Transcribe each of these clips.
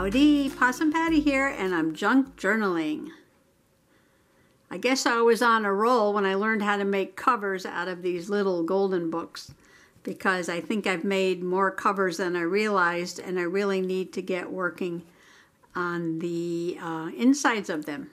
Howdy, Possum Patty here, and I'm junk journaling. I guess I was on a roll when I learned how to make covers out of these little golden books, because I think I've made more covers than I realized, and I really need to get working on the insides of them.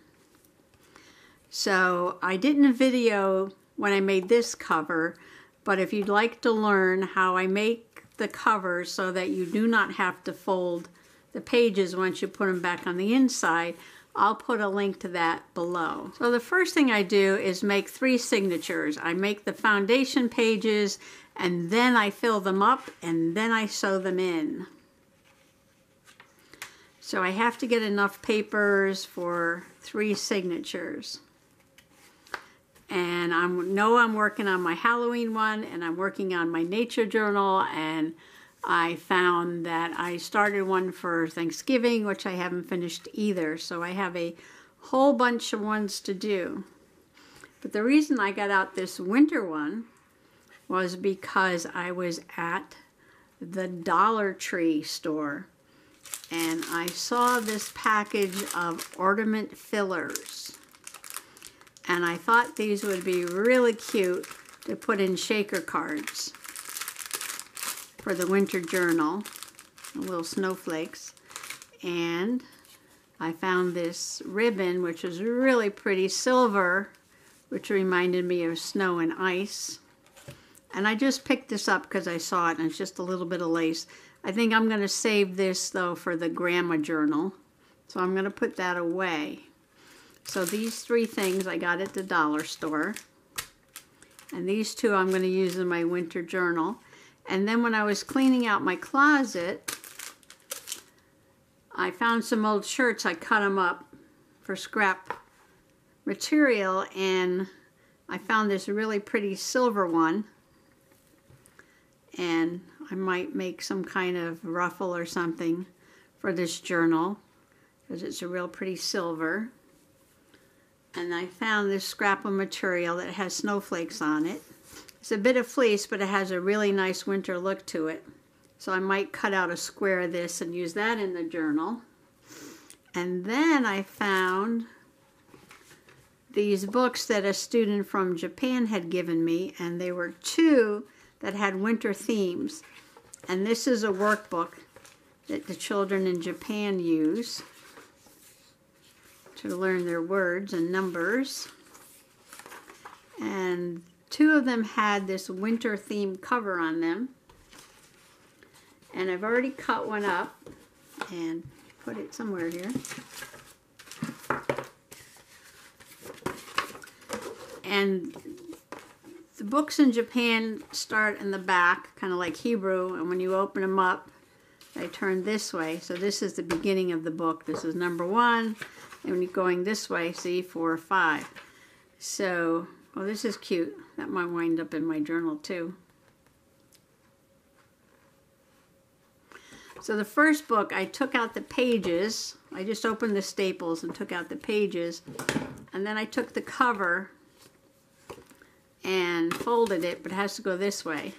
So I didn't video when I made this cover, but if you'd like to learn how I make the covers so that you do not have to fold the pages once you put them back on the inside, I'll put a link to that below. So the first thing I do is make 3 signatures. I make the foundation pages, and then I fill them up, and then I sew them in. So I have to get enough papers for 3 signatures. And I know I'm working on my Halloween one, and I'm working on my nature journal, and I found that I started one for Thanksgiving, which I haven't finished either. So I have a whole bunch of ones to do. But the reason I got out this winter one was because I was at the Dollar Tree store, and I saw this package of ornament fillers. And I thought these would be really cute to put in shaker cards for the winter journal, little snowflakes. And I found this ribbon, which was really pretty, silver, which reminded me of snow and ice. And I just picked this up because I saw it, and it's just a little bit of lace. I think I'm going to save this, though, for the grandma journal. So I'm going to put that away. So these 3 things I got at the dollar store. And these 2 I'm going to use in my winter journal. And then when I was cleaning out my closet, I found some old shirts. I cut them up for scrap material, and I found this really pretty silver one. And I might make some kind of ruffle or something for this journal, because it's a real pretty silver. And I found this scrap of material that has snowflakes on it. It's a bit of fleece, but it has a really nice winter look to it. So I might cut out a square of this and use that in the journal. And then I found these books that a student from Japan had given me, and they were 2 that had winter themes. And this is a workbook that the children in Japan use to learn their words and numbers. And 2 of them had this winter theme cover on them. And I've already cut one up and put it somewhere here. And the books in Japan start in the back, kind of like Hebrew, and when you open them up, they turn this way. So this is the beginning of the book. This is number 1. And when you're going this way, see, 4 or 5. So, oh, this is cute. That might wind up in my journal too. So the first book, I took out the pages. I just opened the staples and took out the pages. And then I took the cover and folded it, but it has to go this way.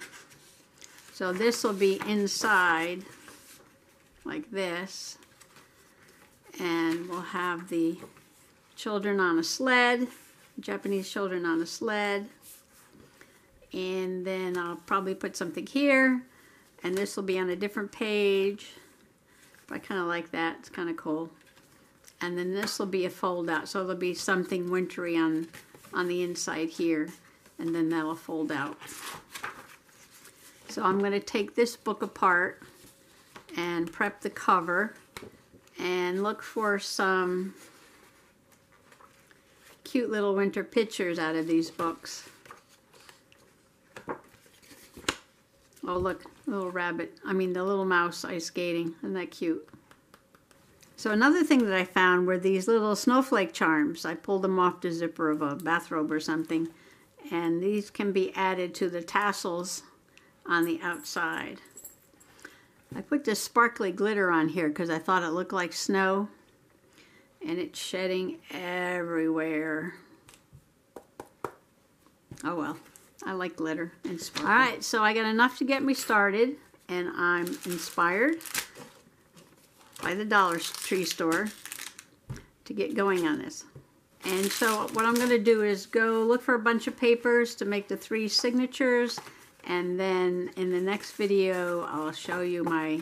So this will be inside like this. And we'll have the children on a sled, Japanese children on a sled. And then I'll probably put something here. And this will be on a different page. I kind of like that. It's kind of cool. And then this will be a fold out. So there'll be something wintry on the inside here. And then that'll fold out. So I'm going to take this book apart and prep the cover and look for some cute little winter pictures out of these books. Oh, look, little rabbit. I mean, the little mouse ice skating. Isn't that cute? So another thing that I found were these little snowflake charms. I pulled them off the zipper of a bathrobe or something. And these can be added to the tassels on the outside. I put this sparkly glitter on here because I thought it looked like snow. And it's shedding everywhere. Oh well. I like glitter and sparkle. Alright, so I got enough to get me started, and I'm inspired. by the Dollar Tree store to get going on this. And so what I'm going to do is go look for a bunch of papers to make the 3 signatures, and then in the next video I'll show you my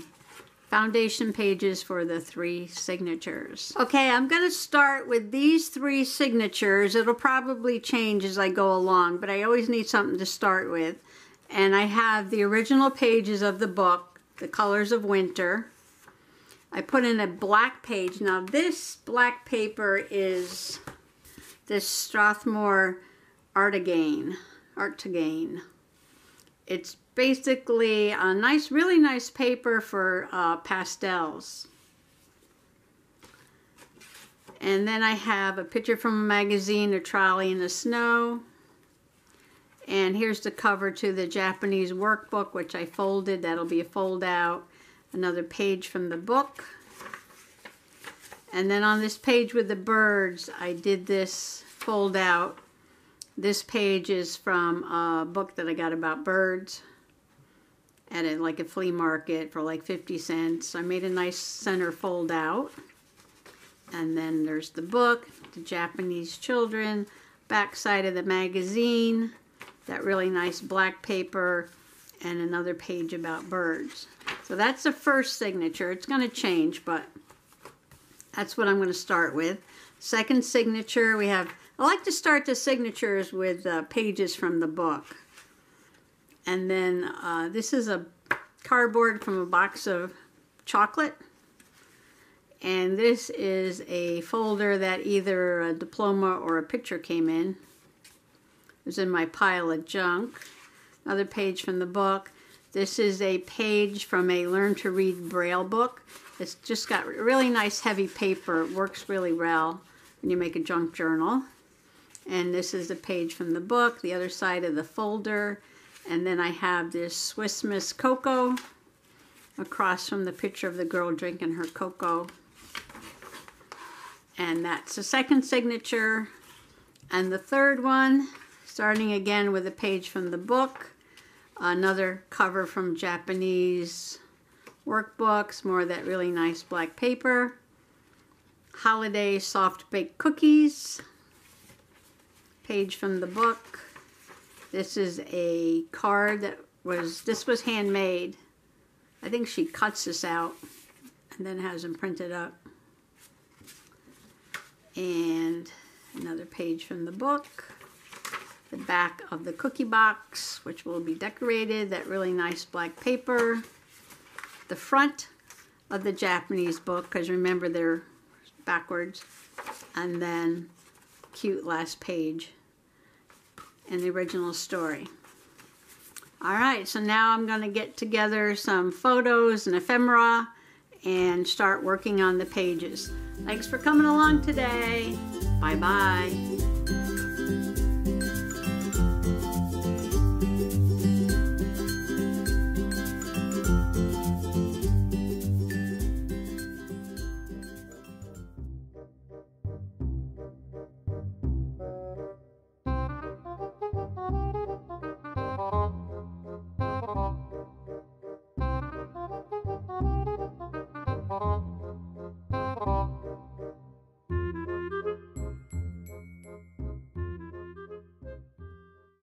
foundation pages for the 3 signatures. Okay, I'm going to start with these 3 signatures. It'll probably change as I go along, but I always need something to start with. And I have the original pages of the book, The Colors of Winter. I put in a black page. Now this black paper is this Strathmore Artagain. It's basically a nice, really nice paper for pastels. And then I have a picture from a magazine, a trolley in the snow. And here's the cover to the Japanese workbook, which I folded. That'll be a fold out. Another page from the book. And then on this page with the birds, I did this fold out. This page is from a book that I got about birds at like a flea market for like 50 cents. I made a nice center fold out. And then there's the book, the Japanese children, back side of the magazine, that really nice black paper, and another page about birds. So that's the first signature. It's going to change, but that's what I'm going to start with. Second signature, we have, I like to start the signatures with pages from the book. And then this is a cardboard from a box of chocolate. And this is a folder that either a diploma or a picture came in. It was in my pile of junk. Another page from the book. This is a page from a Learn to Read Braille book. It's just got really nice heavy paper. It works really well when you make a junk journal. And this is a page from the book, the other side of the folder. And then I have this Swiss Miss Cocoa across from the picture of the girl drinking her cocoa. And that's the second signature. And the third one, starting again with a page from the book, another cover from Japanese workbooks, more of that really nice black paper. Holiday soft baked cookies, page from the book. This is a card that this was handmade. I think she cuts this out and then has them printed up. And another page from the book. The back of the cookie box, which will be decorated, that really nice black paper. The front of the Japanese book, because remember they're backwards. And then cute last page in the original story. Alright, so now I'm going to get together some photos and ephemera and start working on the pages. Thanks for coming along today. Bye-bye.